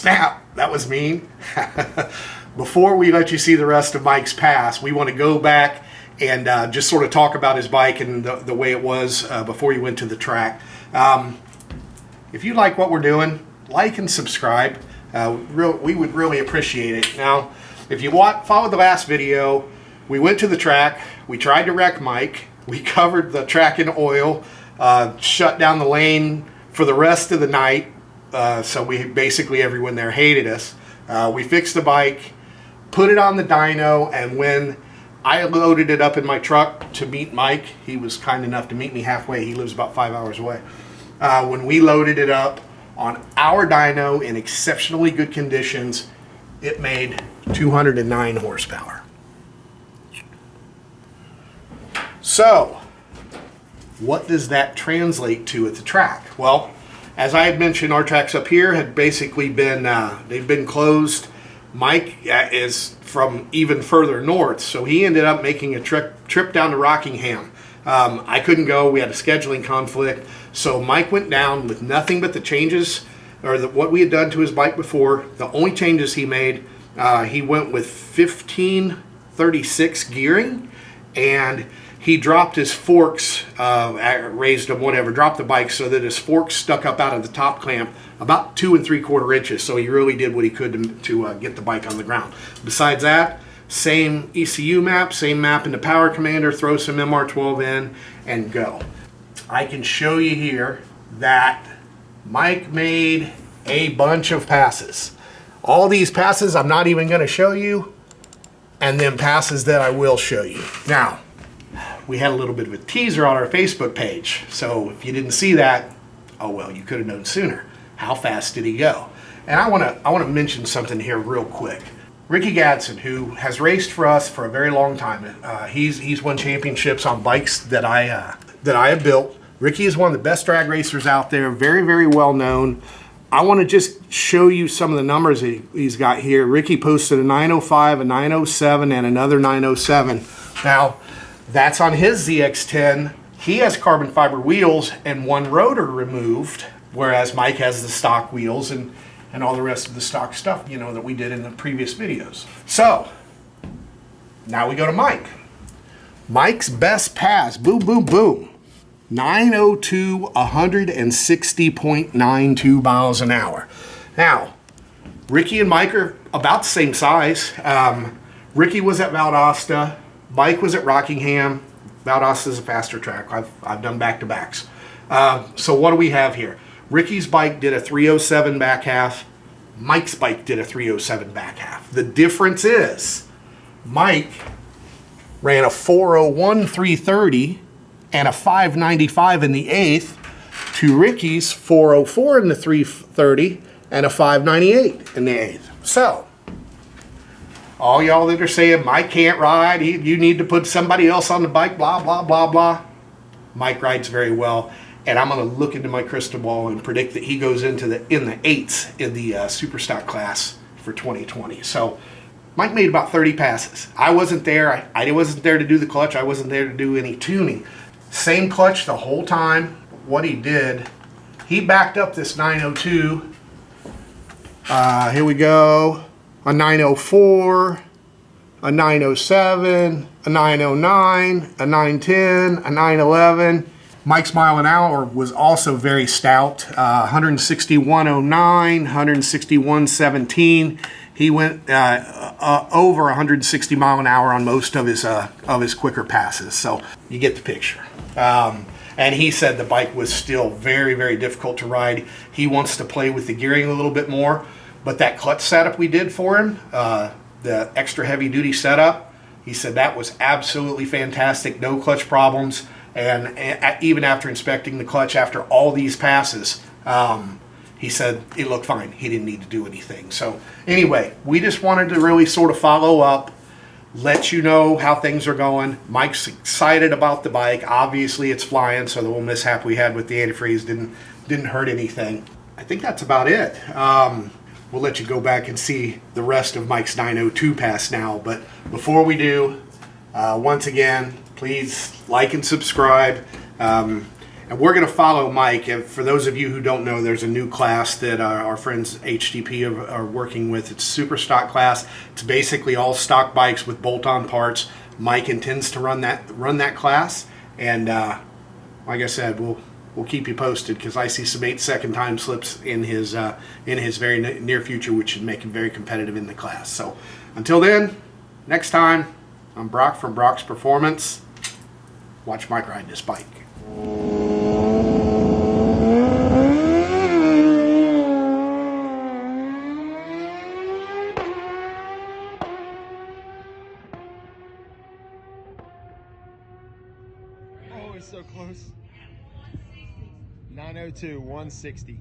snap, that was mean. Before we let you see the rest of Mike's pass, we want to go back and just sort of talk about his bike and the way it was before he went to the track. If you like what we're doing, like and subscribe. We would really appreciate it. Now, if you follow the last video, we went to the track, we tried to wreck Mike, we covered the track in oil, shut down the lane for the rest of the night, so basically everyone there hated us. We fixed the bike, put it on the dyno, and when I loaded it up in my truck to meet Mike, he was kind enough to meet me halfway. He lives about 5 hours away. When we loaded it up on our dyno in exceptionally good conditions, it made 209 horsepower. So, what does that translate to at the track? Well, as I had mentioned, our tracks up here had basically been, they've been closed. Mike is from even further north, so he ended up making a trip down to Rockingham. I couldn't go, we had a scheduling conflict, so Mike went down with nothing but the changes, or what we had done to his bike before. The only changes he made, he went with 1536 gearing, and he dropped his forks, raised them, whatever, dropped the bike so that his forks stuck up out of the top clamp about 2 3/4 inches. So he really did what he could to get the bike on the ground. Besides that, same ECU map, same map in the power commander, throw some MR12 in and go. I can show you here that Mike made a bunch of passes. All these passes I'm not even going to show you, and then passes that I will show you. Now, we had a little bit of a teaser on our Facebook page, so if you didn't see that, oh well, you could have known sooner. How fast did he go? And I want to mention something here real quick. Rickey Gadson, who has raced for us for a very long time, he's won championships on bikes that I have built. Rickey is one of the best drag racers out there, very, very well known. I want to just show you some of the numbers he's got here. Rickey posted a 905, a 907, and another 907. Now, that's on his ZX-10. He has carbon fiber wheels and one rotor removed, whereas Mike has the stock wheels and all the rest of the stock stuff, you know, that we did in the previous videos. So, now we go to Mike. Mike's best pass, boom, boom, boom. 902, 160.92 miles an hour. Now, Rickey and Mike are about the same size. Rickey was at Valdosta. Mike was at Rockingham. Valdosta is a faster track. I've done back-to-backs. So what do we have here? Rickey's bike did a 307 back half. Mike's bike did a 307 back half. The difference is Mike ran a 401 330 and a 595 in the eighth to Rickey's 404 in the 330 and a 598 in the eighth. So, all y'all that are saying Mike can't ride, you need to put somebody else on the bike, blah, blah, blah, blah. Mike rides very well, and I'm going to look into my crystal ball and predict that he goes in the eights in the super stock class for 2020. So, Mike made about 30 passes. I wasn't there. I wasn't there to do the clutch. I wasn't there to do any tuning. Same clutch the whole time. What he did, he backed up this 902. Here we go. A 904, a 907, a 909, a 910, a 911. Mike's mile an hour was also very stout. 161.09, 161.17. He went over 160 mile an hour on most of his quicker passes. So you get the picture. And he said the bike was still very, very difficult to ride. He wants to play with the gearing a little bit more. But that clutch setup we did for him, the extra heavy duty setup, he said that was absolutely fantastic. No clutch problems. And even after inspecting the clutch after all these passes, he said it looked fine. He didn't need to do anything. So anyway, we just wanted to really sort of follow up, let you know how things are going. Mike's excited about the bike. Obviously it's flying, so the little mishap we had with the antifreeze didn't hurt anything. I think that's about it. We'll let you go back and see the rest of Mike's 902 pass now. But before we do, once again, please like and subscribe. And we're going to follow Mike. And for those of you who don't know, there's a new class that our friends HTP are working with. It's super stock class. It's basically all stock bikes with bolt-on parts. Mike intends to run that class, and like I said, we'll keep you posted, because I see some 8-second time slips in his very near future, which should make him very competitive in the class. So until then, next time, I'm Brock from Brock's Performance. Watch Mike ride this bike. Oh, it's so close. 902, 160.